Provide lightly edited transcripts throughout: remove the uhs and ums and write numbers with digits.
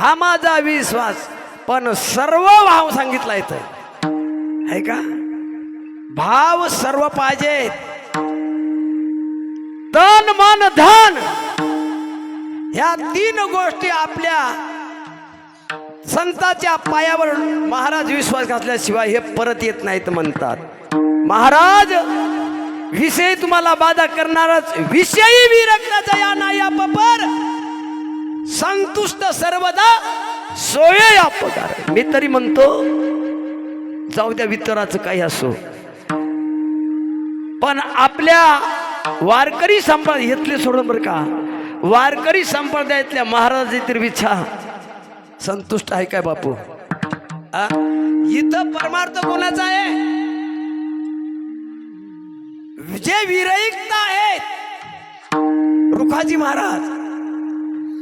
हा माझा विश्वास. पण सर्व भाव सांगितला इथं आहे का? भाव सर्व पाहिजे. तन मन धन ह्या तीन गोष्टी आपल्या संतांच्या पायावर महाराज विश्वास घातल्याशिवाय हे परत येत नाहीत म्हणतात. महाराज विषय तुम्हाला बाधा करणारच. विषयी विरक्त या नाही अपपर संतुष्ट सर्वदा सोये अपकार. मी तरी म्हणतो जाऊ द्या वितराचं काही असो, पण आपल्या वारकरी संप्रदायातले सोडून बरं का, वारकरी संप्रदायातल्या महाराजाची विच्छा संतुष्ट आहे काय बापू? इथं परमार्थ कोणाचा आहे? जे विरक्त आहेत रुखाजी महाराज,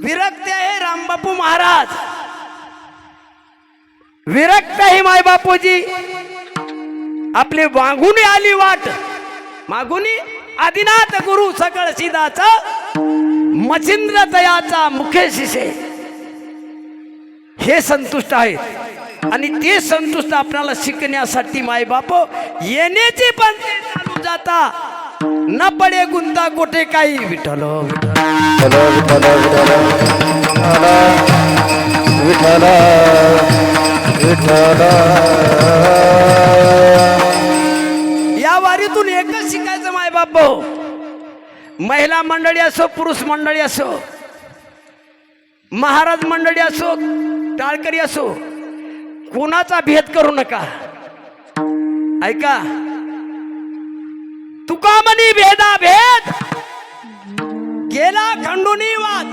विरक्त आहे रामबापू महाराज, विरक्त आहे माय बापूजी. आपली मागुनी आली वाट, मागुनी आदिनाथ गुरु सकळ सिदाचा मचिंद्र तयाचा मुखे शिसे. हे संतुष्ट आहेत आणि ते संतुष्ट आपल्याला शिकण्यासाठी माय बाप येण्याचे पण ते चालू जाता. न पडे गुंता कोठे काही. विठ्ठल विठ्ठल विठ्ठल विठ्ठल. या वारीतून एकच शिकायचं माय बाप. महिला मंडळी असो, पुरुष मंडळी असो, महाराज मंडळी असो, टाळकरी असो, कोणाचा भेद करू नका. ऐका, तुका म्हणी भेदा भेद गेला खंडुनी वाद.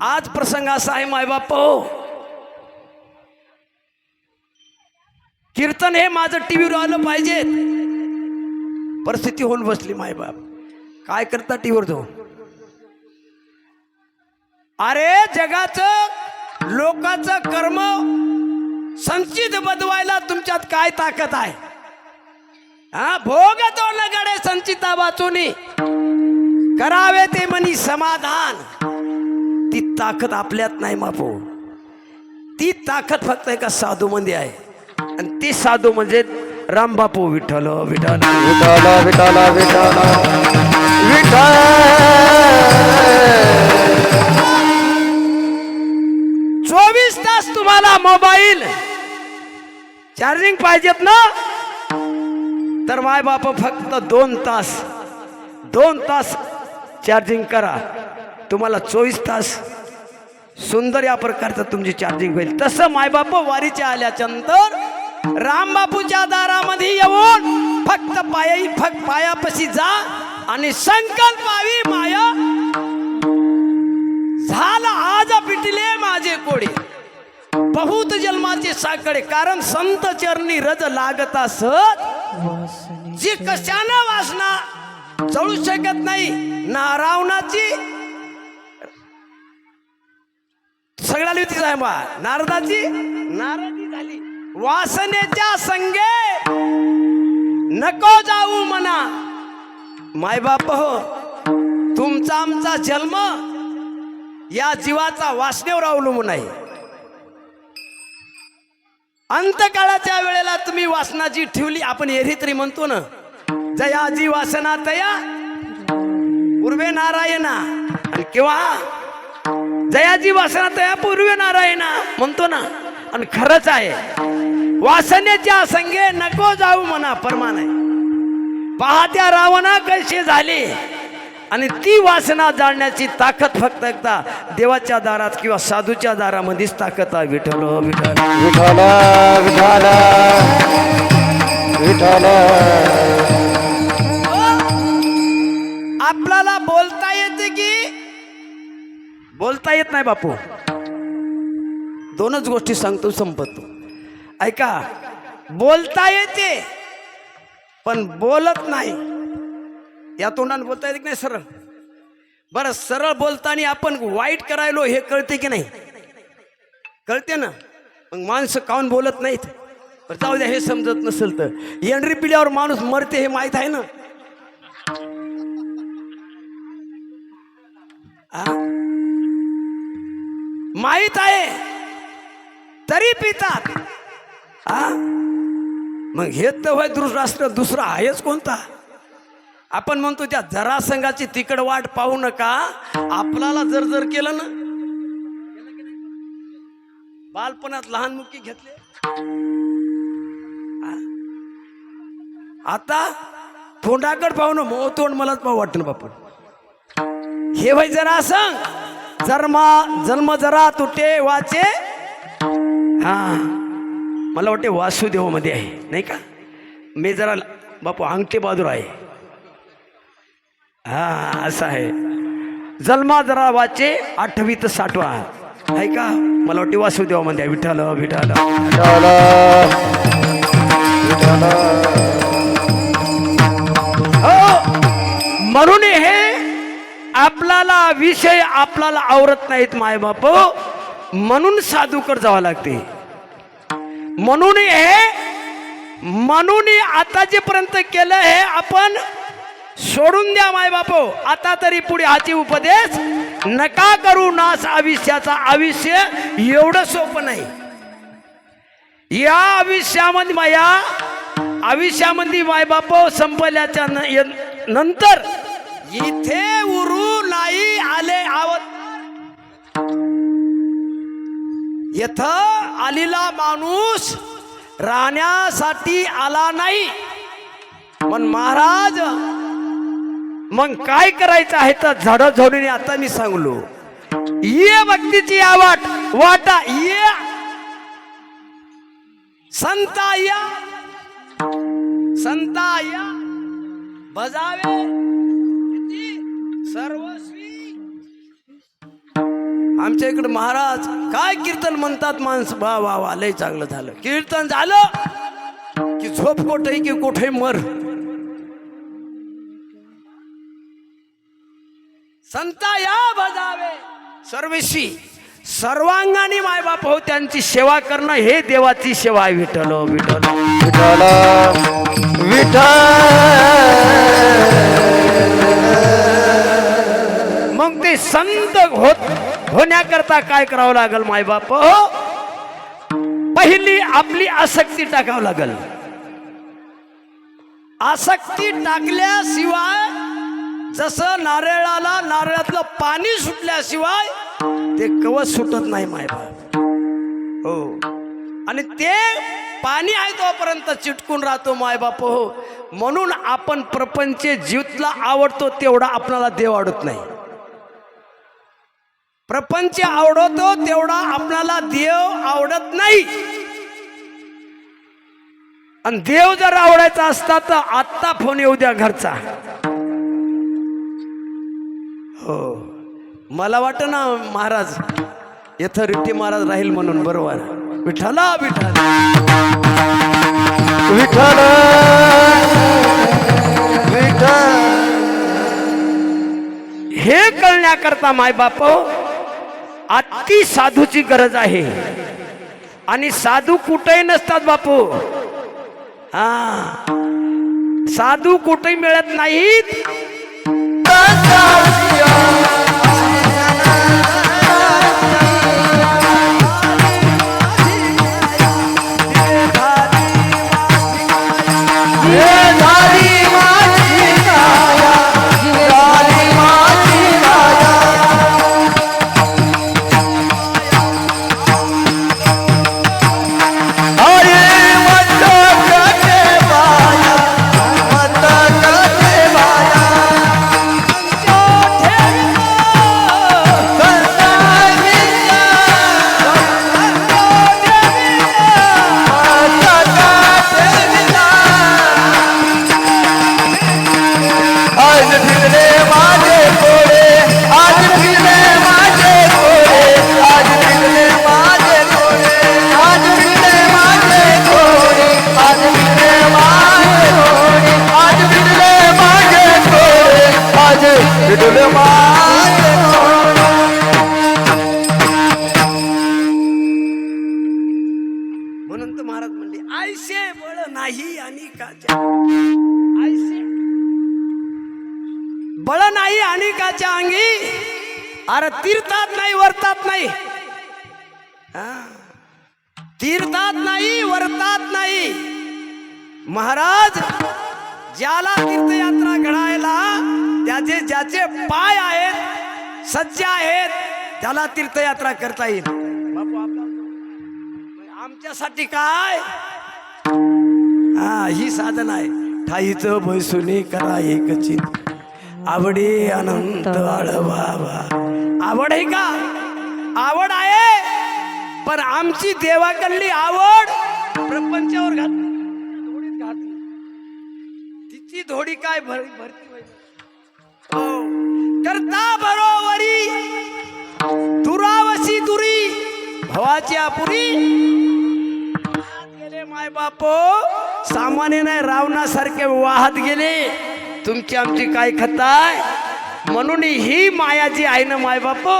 आज प्रसंग असा आहे मायबाप, कीर्तन हे माझं टीव्हीवर आलं पाहिजे. परिस्थिती होऊन बसली मायबाप. काय करता टीव्हीवर जाऊन? अरे जगाचं लोकांचं कर्म संचित बदवायला तुमच्यात काय ताकद आहे? हा, भोग तो लगडे संचिता वाचूनी करावे ते मनी समाधान. ती ताकद आपल्यात नाही मापो. ती ताकद फक्त एका साधू मध्ये आहे आणि ती साधू म्हणजे रामबापू. विठ्ठल विठ्ठल विठ्ठल विठ्ठल विठ्ठल विठ्ठल. 24 तास तुम्हाला मोबाईल चार्जिंग पाहिजेत ना, तर माय बाप फक्त 2 तास चार्जिंग करा. तुम्हाला 24 तास सुंदर या प्रकारचं तुमची चार्जिंग होईल. तसं मायबाप वारीच्या आल्याच्या नंतर रामबापूच्या दारामध्ये येऊन फक्त पायापाशी जा आणि संकल्पावी माया झाला आज पिटले माझे कोडे बहुत जन्माचे साकडे. कारण संत चरणी रज लागत असत जी कशानं वासना जळू शकत नाही. नारावणाची सगळ्याला होती साहेब, नारदाची नारदी झाली. वासनेच्या संगे नको जाऊ म्हणा. मायबाप हो, तुमचा आमचा जन्म या जीवाचा वासनेवर अवलंबून आहे. अंतकाळाच्या वेळेला तुम्ही वासनाची ठेवली. आपण एरित्री म्हणतो ना, जया जी वासना तया पूर्वे नारायणा, किंवा जयाजी वासना तया पूर्वे नारायणा म्हणतो ना. आणि खरंच आहे, वासनेच्या संगे नको जाऊ म्हणा. परमान आहे. पाहत्या रावणा कसे झाले आणि ती वासना जाळण्याची ताकद फक्त एकदा देवाच्या दारात किंवा साधूच्या दारामध्येच ताकद आहे. विठ्ठल विठ्ठल विठ्ठल विठ्ठल विठ्ठल. आपल्याला बोलता येते की बोलता येत नाही बापू? दोनच गोष्टी सांगतो, संपतो. ऐका, बोलता येते पण बोलत नाही. या तोंडाने बोलता येते की नाही सरळ? बरं, सरळ बोलताना आपण वाईट करायलो हे कळते की नाही? कळते ना. मग माणसं काऊन बोलत नाहीत? जाऊ द्या, हे समजत नसेल तर एंड्री पिल्यावर माणूस मरते हे माहित आहे ना. माहित आहे तरी पितात. हा मग हे तर होय धृतराष्ट्र, दुसरा आहेच कोणता? आपण म्हणतो त्या जरासंघाची तिकड वाट पाहू नका. आपल्याला जर जर केलं ना, बालपणात लहान मुकी घेतले, आता तोंडाकड पाहू ना, मो तोंड मलाच पाहू वाटतं ना बापू. हे वय जरासंघ जन्म जरा तुटे वाचे. हा मला वाटते वासुदेव मध्ये आहे नाही का? मी जरा बापू अंगठे बहादूर आहे. हा असं आहे. जन्मा जरा वाचे 8वीत 6वा आहे का? मला वाटते वासुदेव मध्ये आहे. विठ्ठल विठ्ठल हो. म्हणून हे आपल्याला विषय आपल्याला आवरत नाहीत माय बाप, म्हणून साधूकडे जावं लागते. म्हणून आता जेपर्यंत केलं हे आपण सोडून द्या माय बापो. आता तरी पुढे हाची उपदेश नका करू नास आयुष्याचा. आयुष्य एवढं सोपं नाही. या आयुष्यामध्ये माय बापो संपल्याच्या नंतर इथे उरू नाही आले आवत. इथं आलेला माणूस राहण्यासाठी आला नाही. पण महाराज मग काय करायचं आहे तर झाडं झोडून आता मी सांगलो. ये भक्तीची वाटा ये संता या बजावे सर्वस्वी. आमच्या इकडे महाराज काय कीर्तन म्हणतात माणसं. वा वा वा लय चांगलं झालं. कीर्तन झालं की झोप कोठे की कोठे मर. संता या बजावे सर्वस्वी. सर्वांगाने मायबाप हो त्यांची सेवा करणं हे देवाची सेवा आहे. विठ्ठल विठ्ठल विठ्ठल विठ्ठल. मग ते संत होण्याकरता काय करावं लागल मायबाप? पहिली आपली आसक्ती टाकावं लागल. आसक्ती टाकल्याशिवाय जसं नारळाला नारळातलं पाणी सुटल्याशिवाय ते कवच सुटत नाही मायबाप. हो आणि ते पाणी आहे तोपर्यंत चिटकून राहतो मायबाप. हो म्हणून आपण प्रपंच जीवतला आवडतो तेवढा आपल्याला देव आवडत नाही. प्रपंच आवडतो तेवढा आपल्याला देव आवडत नाही. आणि देव जर आवडायचा असता तर आत्ता फोन येऊ द्या घरचा. हो मला वाटत ना महाराज इथं रिट्टी महाराज राहील म्हणून. बरोबर. विठ्ठला विठ्ठल विठ्ठल विठ्ठल. हे कळण्याकरता मायबाप अति साधूची गरज आहे. आणि साधू कुठेही नसतात बापू. हा साधू कुठेही मिळत नाहीत. म्हणून तर महाराज म्हणले आयसे बळ नाही आणि काच्या. आयसे बळ नाही आणि काच्या अंगी. अरे तीर्थात नाही वर्तात नाही तीर्थात नाही, वर्तात नाही. महाराज ज्याला तीर्थयात्रा घडायला त्याचे ज्याचे पाय आहेत, सज्जा आहेत, त्याला तीर्थयात्रा करता येईल. आमच्यासाठी काय? ही साधन आहे. ठाईचं बैसुनी करा एकची, आवडे अनंत आळवावा. आवड आहे का? आवड आहे, पण आमची देवाकडली आवड प्रपंचावर घातली. तिची धोडी काय भरती हो. करता बरोबरी दुरावशी दुरी भवाची आपुरी. गेले माय बापो, सामान्य नाही, रावणासारखे वाहत गेले. तुमची आमची काय खताय? म्हणून ही माया जी आहे ना माय बापो,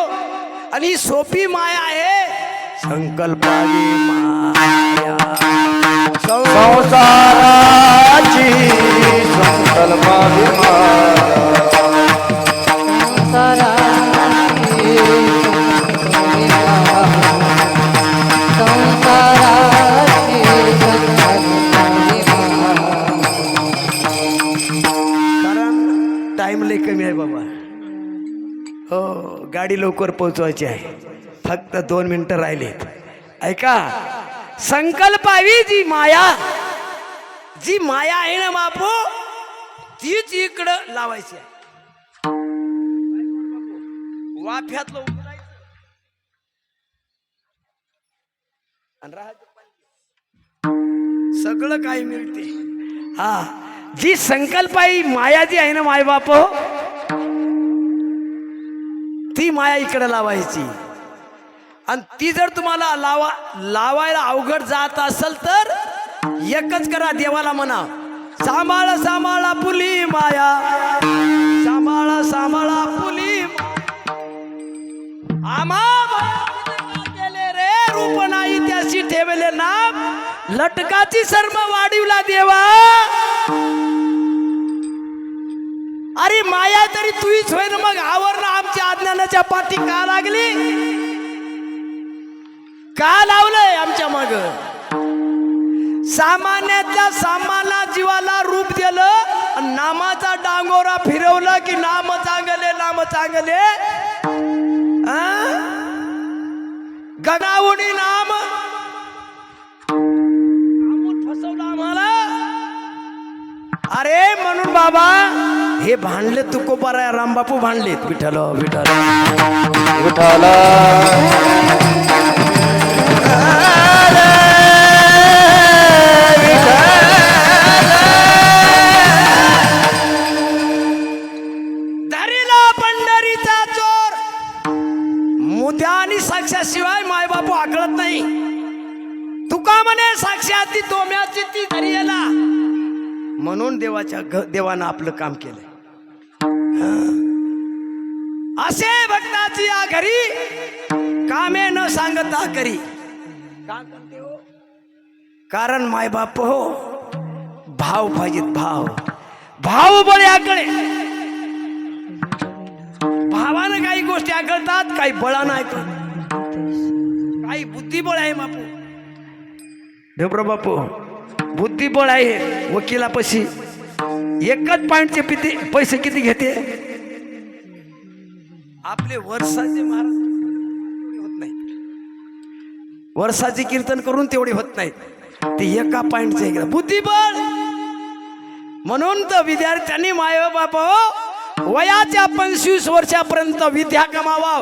आणि सोपी माया आहे. संकल्पाची माया संसाराची, संकल्पाची कारण टाइम लय कमी आहे बाबा. हो, गाडी लवकर पोहोचवायची आहे. फक्त 2 मिनिटं राहिलेत. ऐका, संकल्पावी जी माया आहे ना बापू, तीच इकडं लावायची आहे. वाफ्यातलं उतरायचं आणि राहायचं. सगळं काही मिळते. जी संकल्पाई माया जी आहे ना माय बाप, ती माया इकडे लावायची. आणि ती जर तुम्हाला लावायला अवघड जात असेल तर एकच करा, देवाला म्हणा, सांभाळ सांभाळा पुली माया, सांभाळा सांभाळा पुली. केले रे रूप नाही त्याशी ठेवले नाम, लटकाची सर्म वाढीवला देवा. अरे माया तरी तुझीच होय ना, मग आवरण आमच्या अज्ञानाच्या पाठी का लागली? का लावलंय आमच्या माग? सामान्याच्या सामाना जीवाला रूप दिलं, नामाचा डांगोरा फिरवलं की नाम चांगले नाम चांगले. गणावणी नाम फसवलं आम्हाला. अरे म्हणून बाबा हे भांडले तुकोबारा रामबापू भांडलेत. विठ्ठल विठ्ठल विठ्ठल आणि साक्षाशिवाय माय बापू आकळत नाही. तुका म्हणे साक्षाती दोम्याची ती घरी येला. म्हणून देवानं आपलं काम केलंय. असे भक्ताची या घरी कामे न सांगता करी. का करते हो? कारण माय बाप हो, भाव पाहिजेत. भाव बळ्याकडे. भावानं काही गोष्टी आकळतात, काही बळानं ऐकत, काही बुद्धिबळ आहे बापू. ढेबरा बापू बुद्धिबळ आहे. वकिलापाशी एकच पॉइंटचे पैसे किती घेते? आपले वर्षाचे महाराज होत नाही. वर्षाचे कीर्तन करून तेवढे होत नाहीत. ते एका पॉइंटचे बुद्धिबळ. म्हणून तर विद्यार्थ्यांनी माय बापा वयाच्या 25 वर्षापर्यंत विद्या कमावा.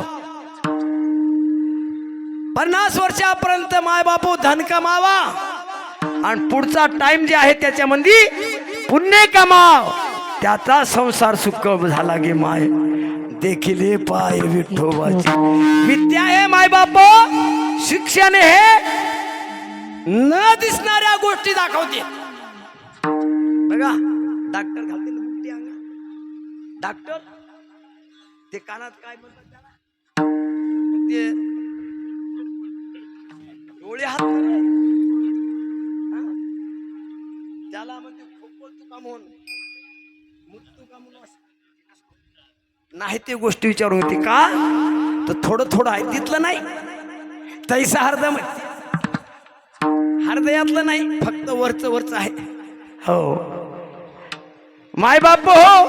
50 वर्षापर्यंत माय बापू धन कमावा. आणि पुढचा टाइम जे आहे त्याच्यामध्ये पुण्य कमाव. त्याचा संसार सुख झाला गे माय. देखिले पाय विठोबाची. विद्या हे माय बाप, शिक्षण हे न दिसणाऱ्या गोष्टी दाखवते. बघा डॉक्टर घालते मोठी अंगा. डॉक्टर ते कानात काय म्हणतात त्याला, ते डोळे हात त्याला म्हणते खोकल तुका म्हणून, मुख तुका म्हणून नाही. ते गोष्टी विचारून होती का तर थोडं थोडं आहे तिथलं नाही तैसा हृदयातलं नाही, फक्त वरच आहे. हो माय बाप हो,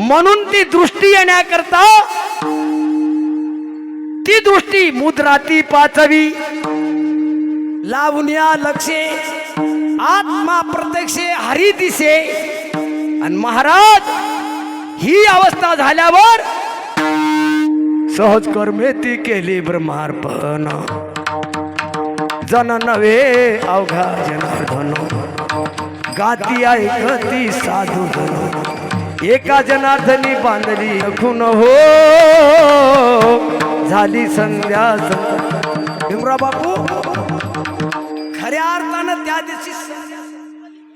म्हणून ती दृष्टी येण्याकरता ती दृष्टी मुद्राती पाचवी लावण्या लक्षे आत्मा प्रत्यक्षे हरी दिसे. आणि महाराज ही अवस्था झाल्यावर सहज कर्मे ती केली ब्रह्मार्पण. जन नव्हे अवघा जनार्दन गाती ऐकती साधू जन. एका जनार्दनी बांधली खून हो झाली संध्या. भीमराव बापू खऱ्या अर्थानं त्या दिवशी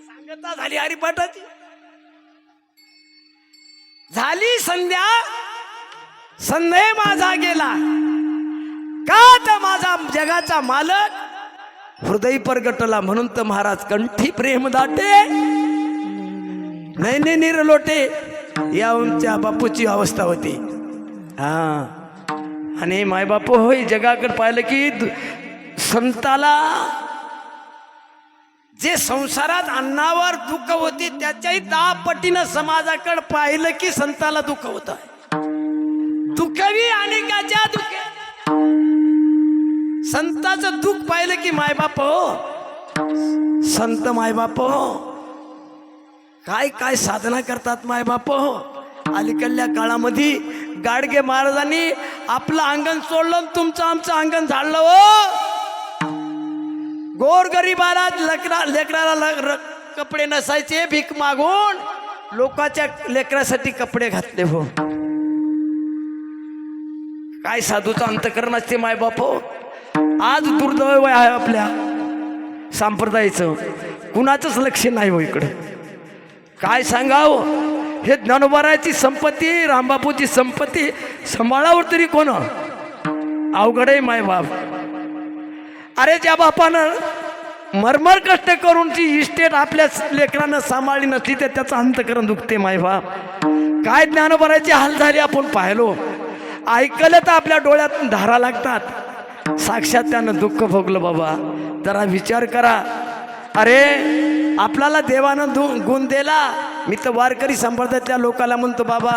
सांगता झाली हरिपाठाची. झाली संध्या, संदेह माझा गेला का तर माझा जगाचा मालक हृदय प्रगटला. म्हणून तर महाराज कंठी प्रेम दाटे नैने निरलोटे या आमच्या बापूची अवस्था होती. हा आणि माय बापू होय जगाकडे पाहिलं की संताला जे संसारात अन्नावर दुःख होती त्याच्याही 10 पटीनं समाजाकडे पाहिलं की संताला दुःख होत. दुःखवी अनेकाच्या दुःख संताचं दुःख पाहिलं की मायबाप हो, संत मायबाप हो काय काय साधना करतात मायबाप हो. अलीकडल्या काळामध्ये गाडगे महाराजांनी आपलं अंगण सोडलं, तुमचं आमचं अंगण झाडलं हो. गोरगरिबाला लेकराला कपडे नसायचे, भीक मागून लोकांच्या लेकरासाठी कपडे घातले हो. काय साधूचं अंतकरण असते मायबाप हो. आज दुर्दैव आहे आपल्या संप्रदायाचं, कुणाचंच लक्ष नाही हो इकडे. काय सांगावं, हे ज्ञानोबाराची संपत्ती, रामबापूची संपत्ती सांभाळावर तरी कोण अवघड आहे मायबाप. अरे ज्या बापानं मरमर कष्ट करून ती इस्टेट आपल्या लेकरांना सांभाळली नसली तर त्याचं अंतकरण दुखते मायबाप. काय ज्ञानोबाराचे हाल झाले आपण पाहिलो, ऐकलं तर आपल्या डोळ्यात धारा लागतात. साक्षात त्यानं दुःख भोगलं बाबा. जरा विचार करा. अरे आपल्याला देवानं गुण दिला. मी तर वारकरी संप्रदायातल्या लोकांना म्हणतो बाबा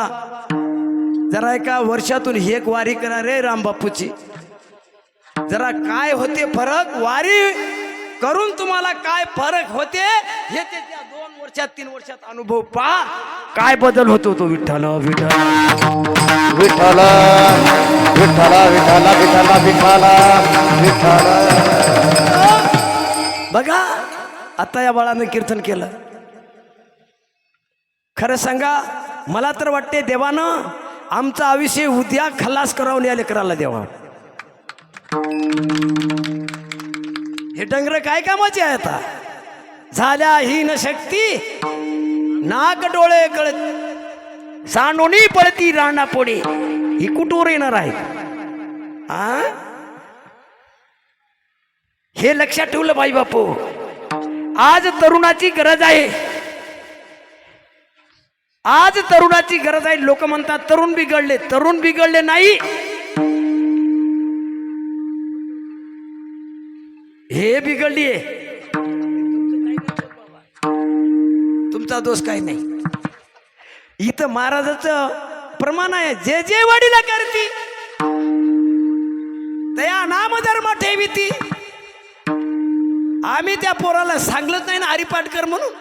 जरा एका वर्षातून एक वारी करा रे रामबापूची. जरा काय होते फरक, वारी करून तुम्हाला काय फरक होते हे ते त्या 2 वर्षात 3 वर्षात अनुभव पहा. काय बदल होतो तो. विठ्ठल विठ्ठल विठ्ठल विठ्ठल विठ्ठल विठ्ठल विठ्ठल विठ्ठल. बघा आता या बाळानं कीर्तन केलं. खरं सांगा, मला तर वाटते देवानं आमचं आयुष्य उद्या खलास करावून या लेकराला देवा. हे डंगर काय कामाचे आहे आता. झाल्या हीन शक्ती नाक डोळे कळत सांडोनी पडती राणा पोडे. ही कुठवर येणार आहे आ? हे लक्षात ठेवलं बाई बापू. आज तरुणाची गरज आहे, आज तरुणाची गरज आहे. लोक म्हणतात तरुण बिघडले, तरुण बिघडले नाही. हे बिघडलीये, तुमचा दोष काही नाही. इथं महाराजाचं प्रमाण आहे, जे जे वडील करती तया नाम धर्म ठेवीती. आम्ही त्या पोराला सांगलंच नाही ना हरिपाठ कर म्हणून.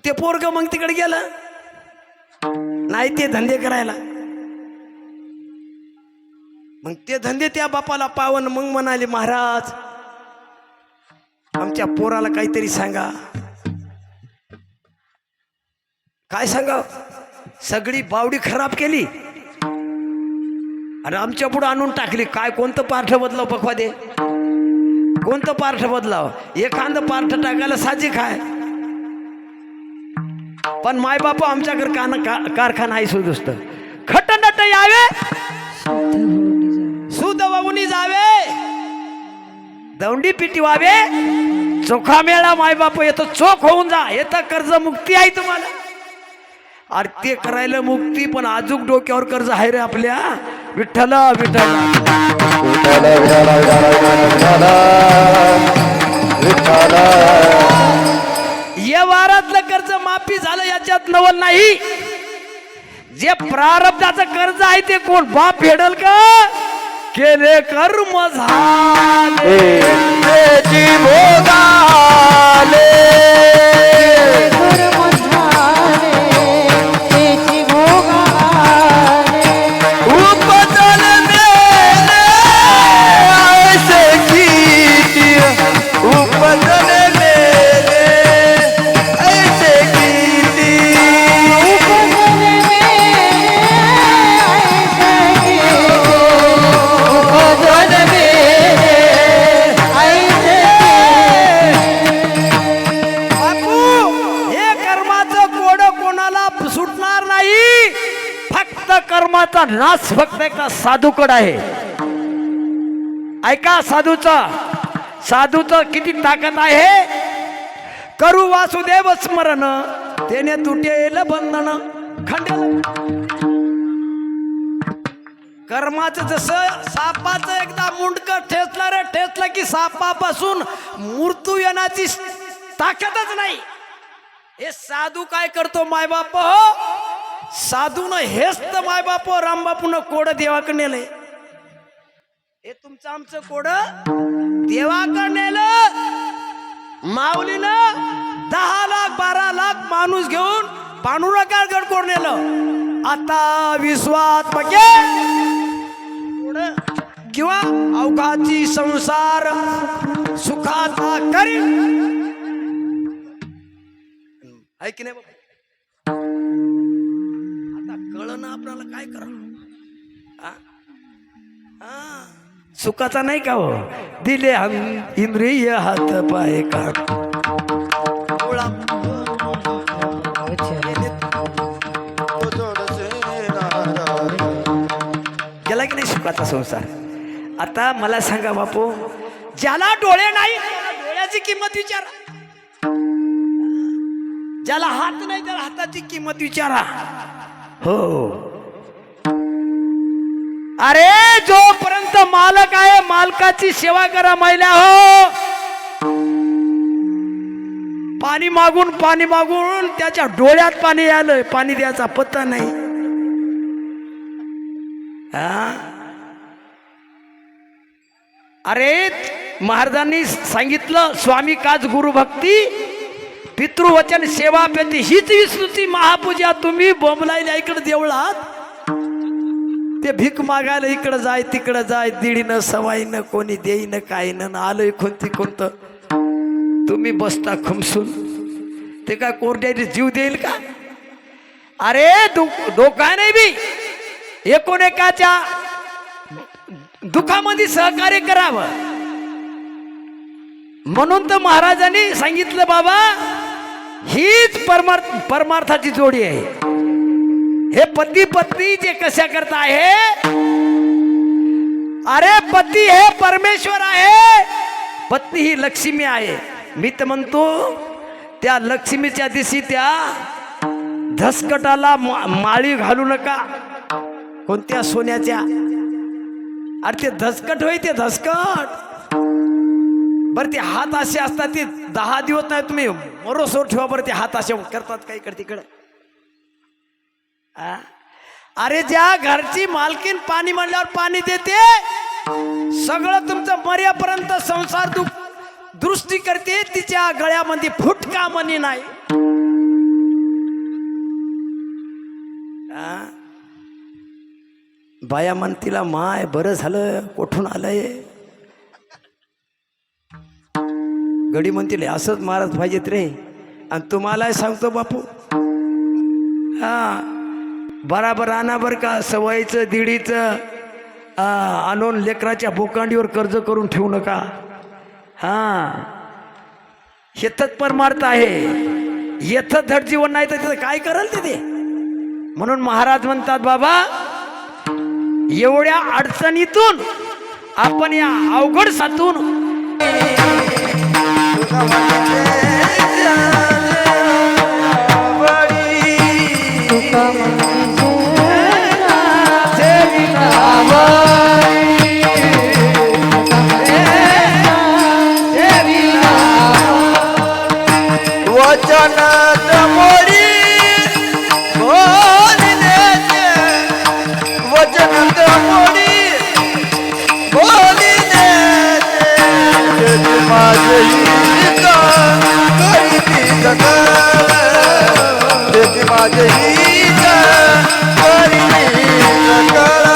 ते पोरग मग तिकडे गेलं नाही ते धंदे करायला. मग ते धंदे त्या बापाला पावन. मग म्हणाले महाराज आमच्या पोराला काहीतरी सांगा. काय सांगा, सगळी बावडी खराब केली आणि आमच्या पुढे आणून टाकली. काय कोणतं पार्थ बदलाव पखवा दे, कोणतं पार्थ बदलाव. एखादं पार्थ टाकायला साजिक आहे, पण मायबाप आमच्याकडे कारखाना आहे सुदुस्त. खटनट यावे सुद वावुनी जावे, दौंडी पिटवावे, चोखा मेळा मायबाप येतो चोख होऊन जा. येतं कर्ज मुक्ती आहे तुम्हाला. अरे ते करायला मुक्ती पण अजून डोक्यावर कर्ज आहे रे आपल्या. विठ्ठल विठ्ठल विठ्ठल विठ्ठल विठ्ठल विठ्ठल. या वारातलं कर्ज माफी झालं याच्यात नवल नाही. जे प्रारब्धाचं कर्ज आहे ते कोण बाप फेडल का? केले कर्म झाले त्याची भोगाले. उपजल मेले ऐसे कीती. उपजल मेले ऐसे कीती. बापू हे कर्माचं कोड कोणाला सुटणार नाही. फक्त कर्माचा नाश फक्त एका साधूकडे आहे. ऐका साधूचं किती ताकद आहे. करू वासुदेव स्मरण त्याने तुटेल बंधन खंडेल. कर्माचं जसं सापाचं एकदा मुंडकं ठेचलं की सापापासून मृत्यू येण्याची ताकदच नाही. हे साधू काय करतो मायबाप हो. साधून हेच तर मायबाप रामबापून कोड देवाकडे नेलंय. हे तुमचं आमचं कोड देवाकडे नेलं. माऊलीनं 10 लाख 12 लाख माणूस घेऊन पांडुरंगाकडे कोड नेलं. आता विश्वास बघे किंवा अवघाची संसार सुखाचा करी आहे की नाही बाबा. आता कळलं ना आपल्याला काय करा. सुखाचा नाही का हो. दिले इंद्रिय हात पाय का गेला की नाही सुखाचा संसार. आता मला सांगा बापू ज्याला डोळे नाही त्याला डोळ्याची किंमत विचारा. ज्याला हात नाही त्याला हाताची किंमत विचारा. हो अरे जोपर्यंत मालक आहे मालकाची सेवा करा महिला हो. पाणी मागून त्याच्या डोळ्यात पाणी आलंय. पाणी द्यायचा पत्ता नाही. अरे महाराजांनी सांगितलं स्वामी काच गुरु भक्ती पितृवचन सेवा पेती हीच विस्तृती महापूजा. तुम्ही बोंबलायला इकडे देवळात ते भीक मागायला इकडं जाय तिकडं जाय. दीडीनं सवाईनं कोणी देईनं काही न आलंय कोणतं. तुम्ही बसता खुमसून ते काय कोरड्याने जीव देईल का? अरे डोका नाही बी एकोणेकाच्या दुःखामध्ये सहकार्य करावं. म्हणून तर महाराजांनी सांगितलं बाबा हीच परमार्थाची जोडी आहे. हे पती पत्नी जे कशा करता आहे. अरे पती हे परमेश्वर आहे. पत्नी ही लक्ष्मी आहे. मी तर म्हणतो त्या लक्ष्मीच्या दिवशी त्या धसकटाला माळी घालू नका. कोणत्या सोन्याच्या. अरे ते धसकट होय ते धसकट. बरं ते हात असे असतात ते 10 दिवस नाही तुम्ही मरोसोर ठेवा. बरं ते हात असे करतात का इकडे तिकडे. अरे ज्या घरची मालकीन पाणी म्हणल्यावर पाणी देते. सगळं तुमचं मर्यापर्यंत संसार दृष्टी करते. तिच्या गळ्यामध्ये फुटका मनी नाही. बाया म्हणतीला माय बरं झालं कोठून आलंय. गडी म्हणतील असंच महाराज पाहिजेत रे. आणि तुम्हाला सांगतो बापू बराबर आणा बर का. सवयीचं दीडीचं आणून लेकराच्या बोकांडीवर कर्ज करून ठेवू नका. हेतच परमार्थ आहे. येथ धड जीवन नाही तर तिथं काय कराल ते. म्हणून महाराज म्हणतात बाबा एवढ्या अडचणीतून आपण या अवघड सातून वचनात मोडी बोलिनेचे वचनात मोडी बोलिनेचे तेथे माझे हित करीती सकळ तेथे माझे हित करीती सकळ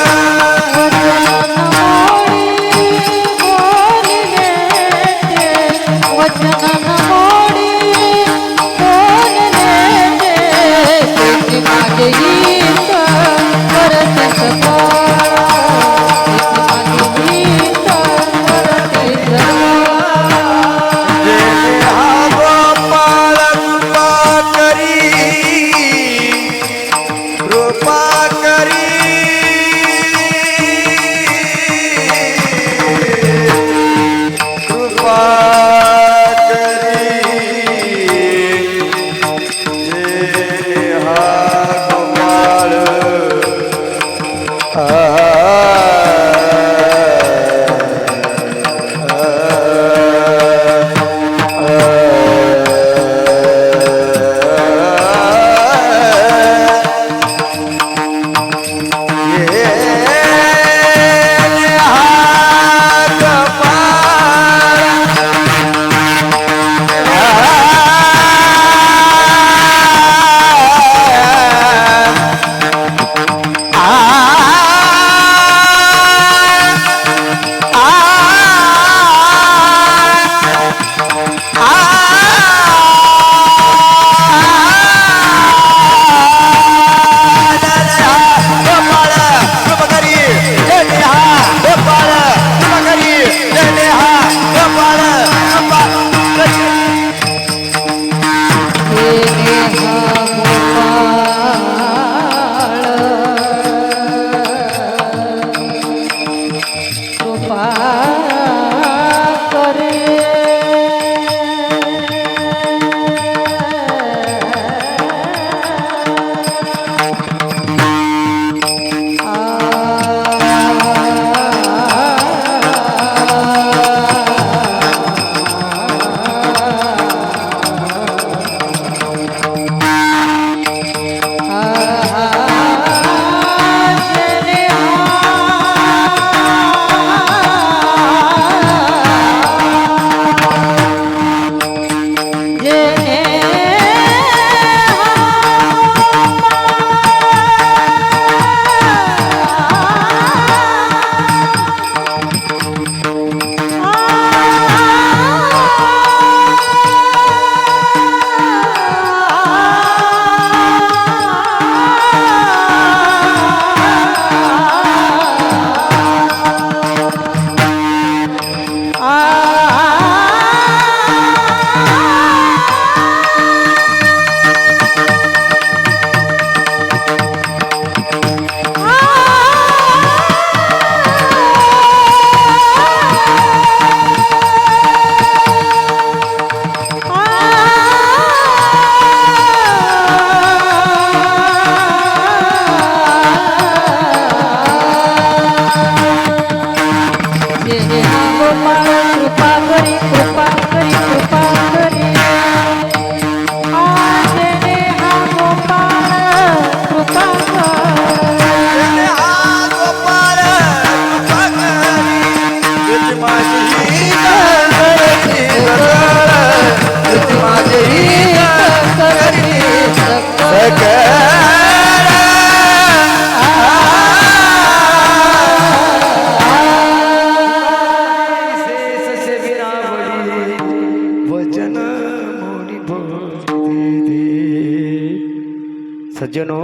सज्जनो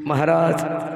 महाराज